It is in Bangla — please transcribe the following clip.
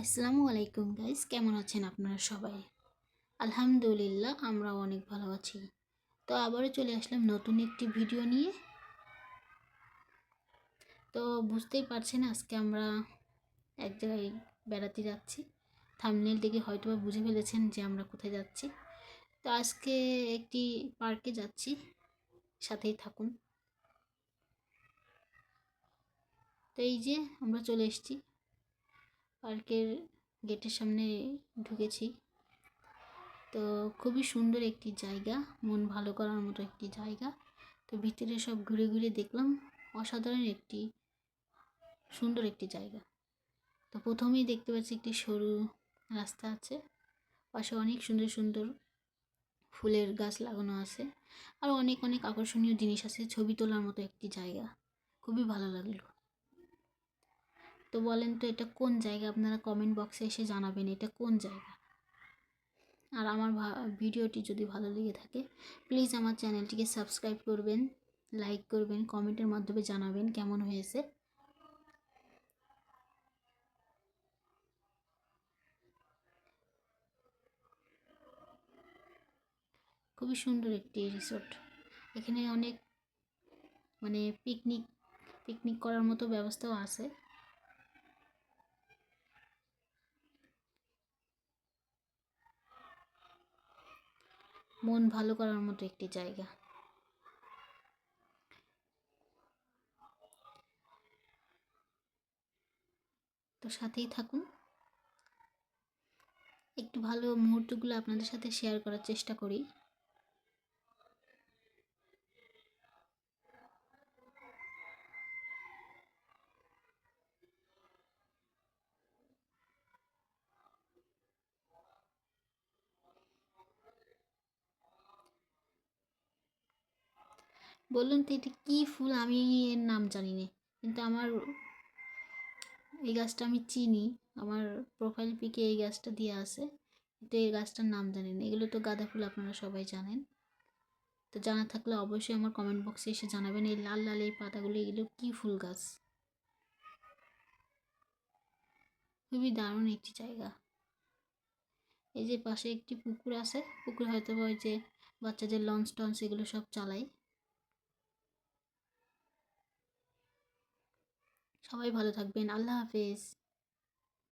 আসসালামু আলাইকুম গাইস, কেমন আছেন আপনারা সবাই? আলহামদুলিল্লাহ, আমরাও অনেক ভালো আছি। তো আবারও চলে আসলাম নতুন একটি ভিডিও নিয়ে। তো বুঝতেই পারছেন আজকে আমরা এক জায়গায় বেড়াতে যাচ্ছি। থাম্বনেল দেখে হয়তোবা বুঝে ফেলেছেন যে আমরা কোথায় যাচ্ছি। তো আজকে একটি পার্কে যাচ্ছি, সাথেই থাকুন। তো এই যে আমরা চলে এসেছি পার্কের গেটের সামনে, ঢুকেছি। তো খুবই সুন্দর একটি জায়গা, মন ভালো করার মতো একটি জায়গা। তো ভিতরে সব ঘুরে ঘুরে দেখলাম, অসাধারণ একটি সুন্দর একটি জায়গা। তো প্রথমেই দেখতে পাচ্ছি একটি সরু রাস্তা আছে, পাশে অনেক সুন্দর সুন্দর ফুলের গাছ লাগানো আছে, আর অনেক অনেক আকর্ষণীয় জিনিস আছে। ছবি তোলার মতো একটি জায়গা, খুবই ভালো লাগলো। তো বলেন তো এটা কোন জায়গা? আপনারা কমেন্ট বক্সে এসে জানাবেন এটা কোন জায়গা। আর আমার ভিডিওটি যদি ভালো লেগে থাকে প্লিজ আমার চ্যানেলটিকে সাবস্ক্রাইব করবেন, লাইক করবেন, কমেন্টের মাধ্যমে জানাবেন কেমন হয়েছে। খুবই সুন্দর একটি রিসোর্ট। এখানে অনেক পিকনিক পিকনিক করার মতো ব্যবস্থাও আছে। মন ভালো করার মতো একটি জায়গা। তো সাথেই থাকুন, একটু ভালো মুহূর্তগুলো আপনাদের সাথে শেয়ার করার চেষ্টা করি। বলুন তো এটা কী ফুল? আমি এর নাম জানি না, কিন্তু আমার এই গাছটা আমি চিনি। আমার প্রোফাইল পিকে এই গাছটা দিয়ে আছে, কিন্তু এই গাছটার নাম জানি না। এগুলো তো গাঁদা ফুল, আপনারা সবাই জানেন। তো জানা থাকলে অবশ্যই আমার কমেন্ট বক্সে এসে জানাবেন এই লাল লাল এই পাতাগুলো, এগুলো কী ফুল গাছ। খুবই দারুণ একটি জায়গা। এই যে পাশে একটি পুকুর আছে, পুকুর হয়তো ওই যে বাচ্চাদের লঞ্চ টঞ্চ এগুলো সব চালায়। সবাই ভালো থাকবেন, আল্লাহ হাফেজ।